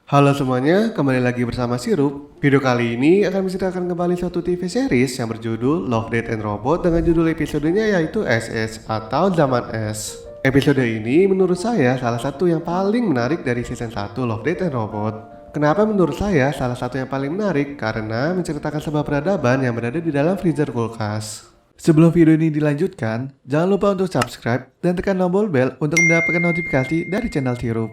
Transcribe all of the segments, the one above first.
Halo semuanya, kembali lagi bersama Sirup. Video kali ini akan menceritakan kembali suatu TV series yang berjudul Love, Death and Robot dengan judul episodenya yaitu SS atau Zaman S. Episode ini menurut saya salah satu yang paling menarik dari season 1 Love, Death and Robot. Kenapa menurut saya salah satu yang paling menarik? Karena menceritakan sebuah peradaban yang berada di dalam freezer kulkas. Sebelum video ini dilanjutkan, jangan lupa untuk subscribe dan tekan tombol bel untuk mendapatkan notifikasi dari channel Sirup.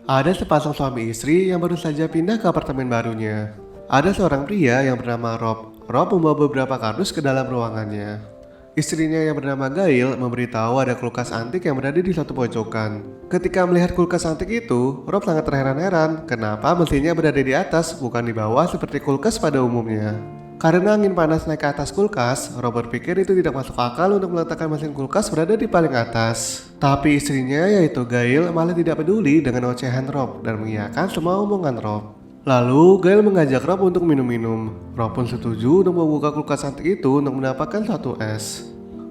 Ada sepasang suami istri yang baru saja pindah ke apartemen barunya. Ada seorang pria yang bernama Rob. Rob membawa beberapa kardus ke dalam ruangannya. Istrinya yang bernama Gail memberitahu ada kulkas antik yang berada di suatu pojokan. Ketika melihat kulkas antik itu, Rob sangat terheran-heran kenapa mesinnya berada di atas bukan di bawah seperti kulkas pada umumnya. Karena angin panas naik ke atas kulkas, Rob berpikir itu tidak masuk akal untuk meletakkan mesin kulkas berada di paling atas. Tapi istrinya yaitu Gail malah tidak peduli dengan ocehan Rob dan mengiyakan semua omongan Rob. Lalu Gail mengajak Rob untuk minum-minum. Rob pun setuju untuk membuka kulkas antik itu untuk mendapatkan satu es.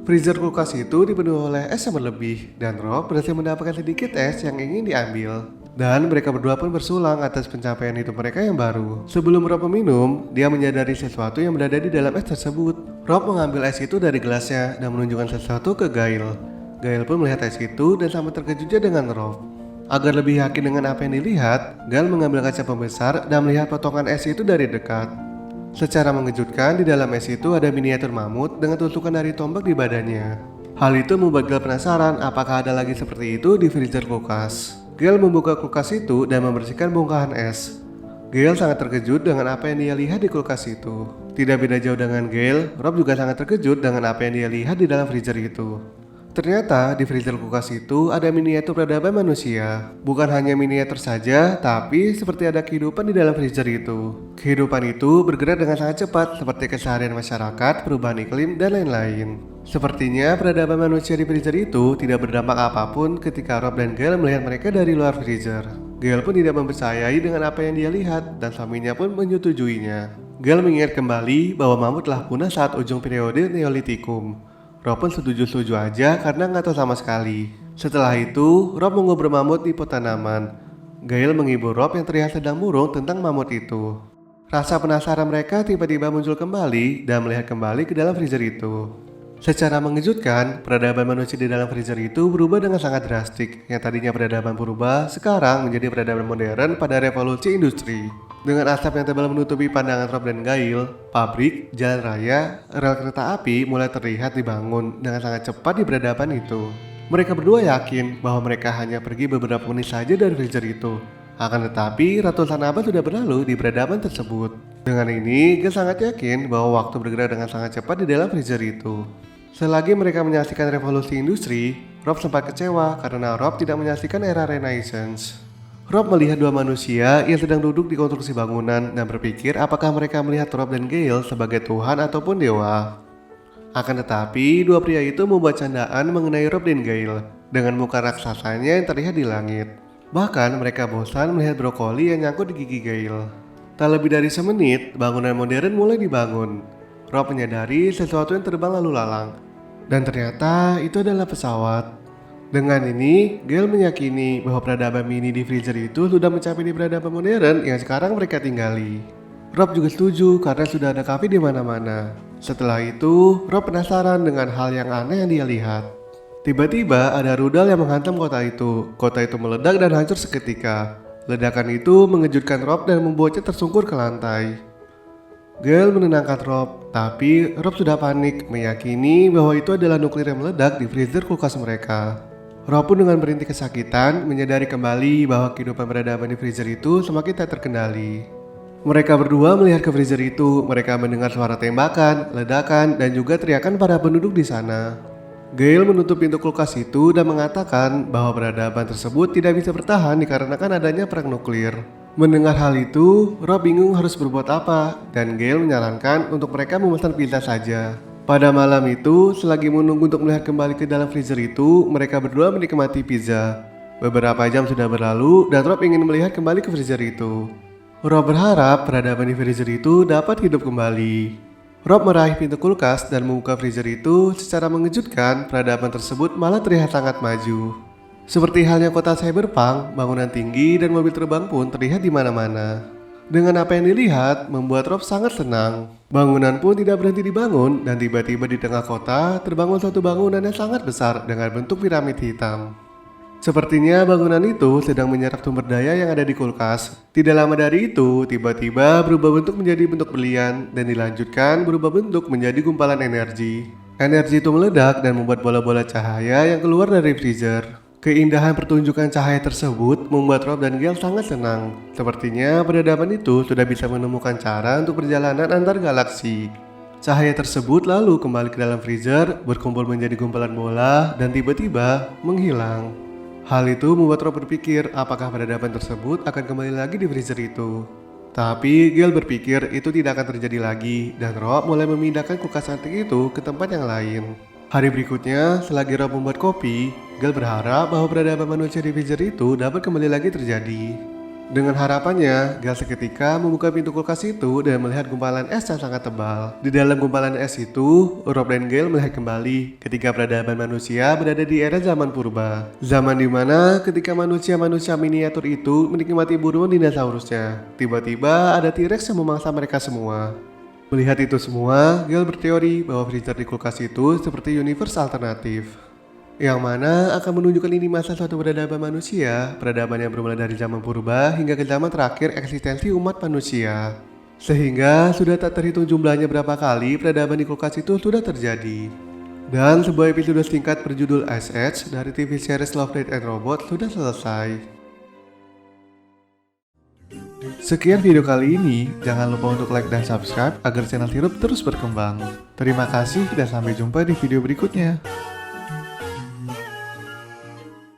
Freezer kulkas itu dipenuhi oleh es yang berlebih dan Rob berhasil mendapatkan sedikit es yang ingin diambil. Dan mereka berdua pun bersulang atas pencapaian hidup mereka yang baru. Sebelum Rob meminum, dia menyadari sesuatu yang berada di dalam es tersebut. Rob mengambil es itu dari gelasnya dan menunjukkan sesuatu ke Gail. Gail pun melihat es itu dan sama terkejutnya dengan Rob. Agar lebih yakin dengan apa yang dilihat, Gail mengambil kaca pembesar dan melihat potongan es itu dari dekat. Secara mengejutkan, di dalam es itu ada miniatur mamut dengan tusukan dari tombak di badannya. Hal itu membuat Gail penasaran apakah ada lagi seperti itu di freezer kulkas. Gail membuka kulkas itu dan membersihkan bongkahan es. Gail sangat terkejut dengan apa yang dia lihat di kulkas itu. Tidak beda jauh dengan Gail, Rob juga sangat terkejut dengan apa yang dia lihat di dalam freezer itu. Ternyata di freezer kulkas itu ada miniatur peradaban manusia. Bukan hanya miniatur saja, tapi seperti ada kehidupan di dalam freezer itu. Kehidupan itu bergerak dengan sangat cepat seperti keseharian masyarakat, perubahan iklim, dan lain-lain. Sepertinya peradaban manusia di freezer itu tidak berdampak apapun ketika Rob dan Gail melihat mereka dari luar freezer. Gail pun tidak mempercayai dengan apa yang dia lihat dan suaminya pun menyetujuinya. Gail mengingat kembali bahwa mamut telah punah saat ujung periode Neolitikum. Rob pun setuju-setuju aja karena nggak tahu sama sekali. Setelah itu, Rob mengubur mamut di pot tanaman. Gail menghibur Rob yang terlihat sedang murung tentang mamut itu. Rasa penasaran mereka tiba-tiba muncul kembali dan melihat kembali ke dalam freezer itu. Secara mengejutkan, peradaban manusia di dalam freezer itu berubah dengan sangat drastik. Yang tadinya peradaban purba, sekarang menjadi peradaban modern pada revolusi industri. Dengan asap yang tebal menutupi pandangan Rob dan Gail, pabrik, jalan raya, rel kereta api mulai terlihat dibangun dengan sangat cepat di peradaban itu. Mereka berdua yakin bahwa mereka hanya pergi beberapa menit saja dari freezer itu. Akan tetapi, ratusan abad sudah berlalu di peradaban tersebut. Dengan ini, Gail sangat yakin bahwa waktu bergerak dengan sangat cepat di dalam freezer itu. Selagi mereka menyaksikan revolusi industri, Rob sempat kecewa karena Rob tidak menyaksikan era Renaissance. Rob melihat dua manusia yang sedang duduk di konstruksi bangunan dan berpikir apakah mereka melihat Rob dan Gail sebagai Tuhan ataupun dewa. Akan tetapi, dua pria itu membuat candaan mengenai Rob dan Gail dengan muka raksasanya yang terlihat di langit. Bahkan mereka bosan melihat brokoli yang nyangkut di gigi Gail. Tak lebih dari semenit, bangunan modern mulai dibangun. Rob menyadari sesuatu yang terbang lalu lalang. Dan ternyata itu adalah pesawat. Dengan ini, Gail meyakini bahwa peradaban mini di freezer itu sudah mencapai di peradaban modern yang sekarang mereka tinggali. Rob juga setuju karena sudah ada kafe di mana-mana. Setelah itu, Rob penasaran dengan hal yang aneh yang dia lihat. Tiba-tiba ada rudal yang menghantam kota itu. Kota itu meledak dan hancur seketika. Ledakan itu mengejutkan Rob dan membuatnya tersungkur ke lantai. Gail menenangkan Rob, tapi Rob sudah panik meyakini bahwa itu adalah nuklir yang meledak di freezer kulkas mereka. Rob pun dengan merintih kesakitan menyadari kembali bahwa kehidupan peradaban di freezer itu semakin tak terkendali. Mereka berdua melihat ke freezer itu, mereka mendengar suara tembakan, ledakan, dan juga teriakan para penduduk di sana. Gail menutup pintu kulkas itu dan mengatakan bahwa peradaban tersebut tidak bisa bertahan dikarenakan adanya perang nuklir. Mendengar hal itu, Rob bingung harus berbuat apa, dan Gail menyarankan untuk mereka memesan pizza saja. Pada malam itu, selagi menunggu untuk melihat kembali ke dalam freezer itu, mereka berdua menikmati pizza. Beberapa jam sudah berlalu, dan Rob ingin melihat kembali ke freezer itu. Rob berharap peradaban di freezer itu dapat hidup kembali. Rob meraih pintu kulkas dan membuka freezer itu. Secara mengejutkan, peradaban tersebut malah terlihat sangat maju. Seperti halnya kota cyberpunk, bangunan tinggi dan mobil terbang pun terlihat di mana-mana. Dengan apa yang dilihat, membuat Rob sangat senang. Bangunan pun tidak berhenti dibangun dan tiba-tiba di tengah kota terbangun suatu bangunan yang sangat besar dengan bentuk piramid hitam. Sepertinya bangunan itu sedang menyerap sumber daya yang ada di kulkas. Tidak lama dari itu, tiba-tiba berubah bentuk menjadi bentuk berlian dan dilanjutkan berubah bentuk menjadi gumpalan energi. Energi itu meledak dan membuat bola-bola cahaya yang keluar dari freezer. Keindahan pertunjukan cahaya tersebut membuat Rob dan Gale sangat senang. Sepertinya peradaban itu sudah bisa menemukan cara untuk perjalanan antar galaksi. Cahaya tersebut lalu kembali ke dalam freezer, berkumpul menjadi gumpalan bola, dan tiba-tiba menghilang. Hal itu membuat Rob berpikir apakah peradaban tersebut akan kembali lagi di freezer itu. Tapi Gale berpikir itu tidak akan terjadi lagi, dan Rob mulai memindahkan kulkas antik itu ke tempat yang lain. Hari berikutnya, selagi Rob membuat kopi, Gale berharap bahwa peradaban manusia di freezer itu dapat kembali lagi terjadi. Dengan harapannya, Gale seketika membuka pintu kulkas itu dan melihat gumpalan es yang sangat tebal. Di dalam gumpalan es itu, Rob dan Gale melihat kembali ketika peradaban manusia berada di era zaman purba. Zaman dimana ketika manusia-manusia miniatur itu menikmati buruan dinosaurusnya, tiba-tiba ada T-Rex yang memangsa mereka semua. Melihat itu semua, Gale berteori bahwa freezer di kulkas itu seperti universe alternatif, yang mana akan menunjukkan ini masa suatu peradaban manusia, peradaban yang bermula dari zaman purba hingga ke zaman terakhir eksistensi umat manusia. Sehingga sudah tak terhitung jumlahnya berapa kali peradaban di kulkas itu sudah terjadi. Dan sebuah episode singkat berjudul Ice Age dari TV series Love, Death and Robots sudah selesai. Sekian video kali ini, jangan lupa untuk like dan subscribe agar channel Tirup terus berkembang. Terima kasih dan sampai jumpa di video berikutnya.